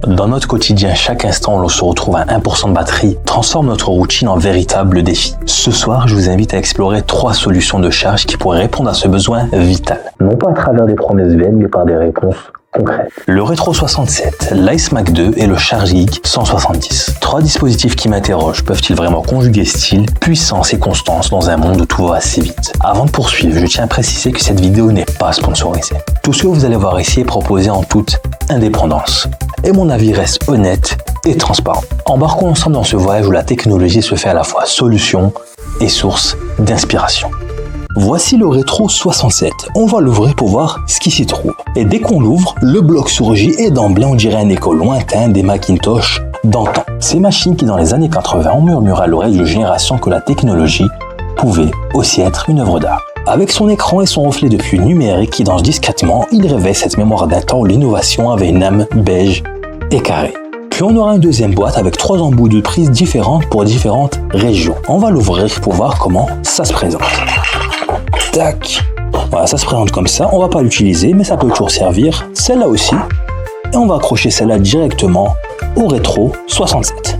Dans notre quotidien, chaque instant où l'on se retrouve à 1% de batterie transforme notre routine en véritable défi. Ce soir, je vous invite à explorer 3 solutions de charge qui pourraient répondre à ce besoin vital. Non pas à travers des promesses vaines, mais par des réponses concrètes. Le Retro 67, l'iSmack 2 et le ChargeGeek 170. 3 dispositifs qui m'interrogent. Peuvent-ils vraiment conjuguer style, puissance et constance dans un monde où tout va assez vite? Avant de poursuivre, je tiens à préciser que cette vidéo n'est pas sponsorisée. Tout ce que vous allez voir ici est proposé en toute indépendance. Et mon avis reste honnête et transparent. Embarquons ensemble dans ce voyage où la technologie se fait à la fois solution et source d'inspiration. Voici le Retro 67. On va l'ouvrir pour voir ce qui s'y trouve. Et dès qu'on l'ouvre, le bloc surgit et d'emblée on dirait un écho lointain des Macintosh d'antan. Ces machines qui dans les années 80 ont murmuré à l'oreille de génération que la technologie pouvait aussi être une œuvre d'art. Avec son écran et son reflet de pluie numérique qui danse discrètement, il réveille cette mémoire d'un temps où l'innovation avait une âme beige et carrée. Puis on aura une deuxième boîte avec 3 embouts de prise différentes pour différentes régions. On va l'ouvrir pour voir comment ça se présente. Tac. Voilà, ça se présente comme ça. On va pas l'utiliser, mais ça peut toujours servir. Celle-là aussi. Et on va accrocher celle-là directement au Retro 67.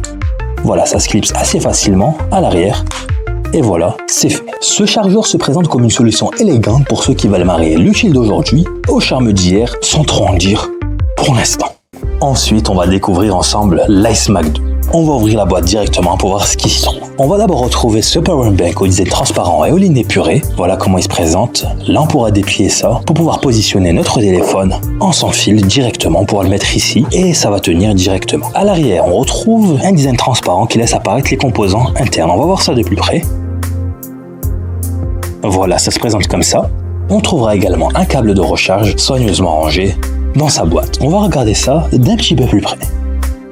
Voilà, ça se clipse assez facilement à l'arrière. Et voilà, c'est fait. Ce chargeur se présente comme une solution élégante pour ceux qui veulent marier l'utile d'aujourd'hui au charme d'hier, sans trop en dire pour l'instant. Ensuite, on va découvrir ensemble l'iSmack 2. On va ouvrir la boîte directement pour voir ce qui s'y trouve. On va d'abord retrouver ce power bank au design transparent et aux lignes épurées. Voilà comment il se présente. Là, on pourra déplier ça pour pouvoir positionner notre téléphone en sans fil directement. On pourra le mettre ici et ça va tenir directement. À l'arrière, on retrouve un design transparent qui laisse apparaître les composants internes. On va voir ça de plus près. Voilà, ça se présente comme ça. On trouvera également un câble de recharge soigneusement rangé dans sa boîte. On va regarder ça d'un petit peu plus près.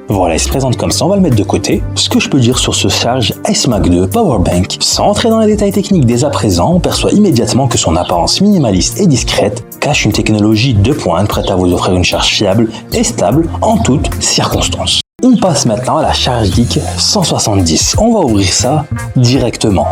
Voilà, il se présente comme ça, on va le mettre de côté. Ce que je peux dire sur ce charge iSmack 2 Powerbank, sans entrer dans les détails techniques dès à présent, on perçoit immédiatement que son apparence minimaliste et discrète cache une technologie de pointe prête à vous offrir une charge fiable et stable en toutes circonstances. On passe maintenant à la ChargeGeek 170. On va ouvrir ça directement.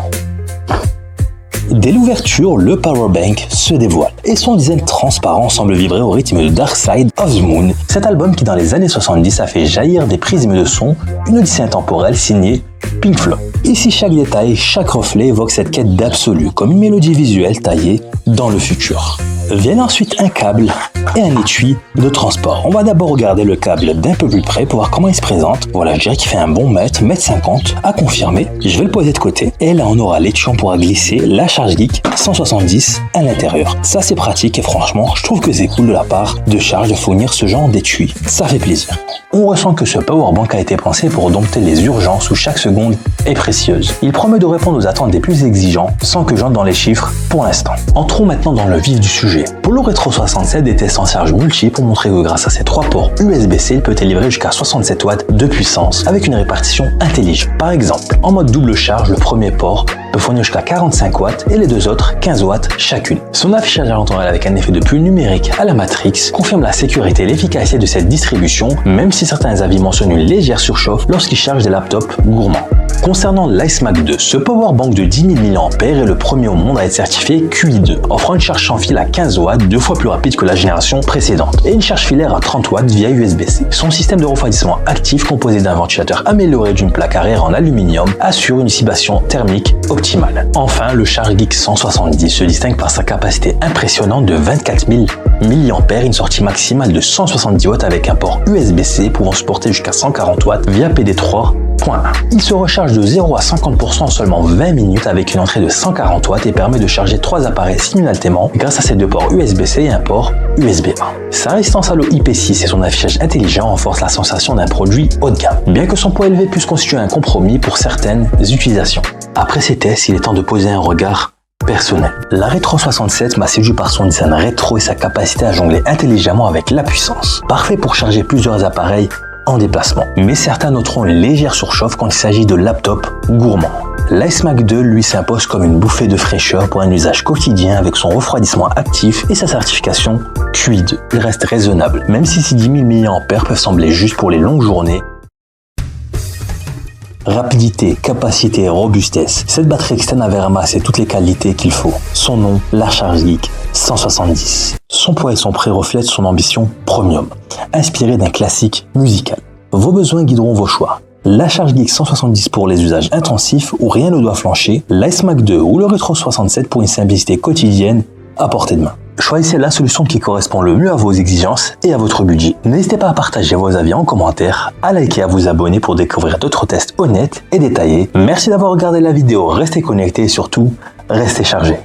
Dès l'ouverture, le powerbank se dévoile et son design transparent semble vibrer au rythme de Dark Side of the Moon, cet album qui dans les années 70 a fait jaillir des prismes de son, une odyssée intemporelle signée Pink Floyd. Ici, chaque détail, chaque reflet évoque cette quête d'absolu, comme une mélodie visuelle taillée dans le futur. Viennent ensuite un câble et un étui de transport. On va d'abord regarder le câble d'un peu plus près pour voir comment il se présente. Voilà, je dirais qu'il fait un bon mètre 50 à confirmer. Je vais le poser de côté et là on aura l'étui, on pourra glisser la ChargeGeek 170 à l'intérieur. Ça c'est pratique et franchement, je trouve que c'est cool de la part de Charge de fournir ce genre d'étui. Ça fait plaisir. On ressent que ce powerbank a été pensé pour dompter les urgences où chaque seconde est précieuse. Il promet de répondre aux attentes des plus exigeants sans que j'entre dans les chiffres pour l'instant. Entrons maintenant dans le vif du sujet. Pour le Retro 67 des tests en charge multiple pour montrer que grâce à ses 3 ports USB-C, il peut délivrer jusqu'à 67 watts de puissance avec une répartition intelligente. Par exemple, en mode double charge, le premier port peut fournir jusqu'à 45 watts et les deux autres 15 watts chacune. Son affichage à l'entourage avec un effet de pluie numérique à la Matrix confirme la sécurité et l'efficacité de cette distribution, même si certains avis mentionnent une légère surchauffe lorsqu'il charge des laptops gourmands. Concernant l'iSmack 2, ce powerbank de 10 000 mAh est le premier au monde à être certifié QI2, offrant une charge sans fil à 15 watts, 2 fois plus rapide que la génération précédente, et une charge filaire à 30 watts via USB-C. Son système de refroidissement actif, composé d'un ventilateur amélioré d'une plaque arrière en aluminium, assure une dissipation thermique optimale. Enfin, le ChargeGeek 170 se distingue par sa capacité impressionnante de 24 000 mAh, une sortie maximale de 170 watts avec un port USB-C pouvant supporter jusqu'à 140 watts via PD3.1. Il se recharge de 0 à 50% en seulement 20 minutes avec une entrée de 140 watts et permet de charger 3 appareils simultanément grâce à ses 2 ports USB-C et un port USB-A. Sa résistance à l'eau IP6 et son affichage intelligent renforcent la sensation d'un produit haut de gamme, bien que son poids élevé puisse constituer un compromis pour certaines utilisations. Après ces tests, il est temps de poser un regard personnel. La Retro 67 m'a séduit par son design rétro et sa capacité à jongler intelligemment avec la puissance. Parfait pour charger plusieurs appareils en déplacement. Mais certains noteront une légère surchauffe quand il s'agit de laptops gourmands. L'iSmack 2 lui s'impose comme une bouffée de fraîcheur pour un usage quotidien avec son refroidissement actif et sa certification QI2. Il reste raisonnable, même si ces 10 000 mAh peuvent sembler juste pour les longues journées. Rapidité, capacité, robustesse. Cette batterie externe avait ramassé toutes les qualités qu'il faut. Son nom, la Charge Geek 170. Son poids et son prix reflètent son ambition premium, inspiré d'un classique musical. Vos besoins guideront vos choix. La Charge Geek 170 pour les usages intensifs où rien ne doit flancher, l'iSmac 2 ou le Retro 67 pour une simplicité quotidienne à portée de main. Choisissez la solution qui correspond le mieux à vos exigences et à votre budget. N'hésitez pas à partager vos avis en commentaire, à liker et à vous abonner pour découvrir d'autres tests honnêtes et détaillés. Merci d'avoir regardé la vidéo, restez connectés et surtout, restez chargés.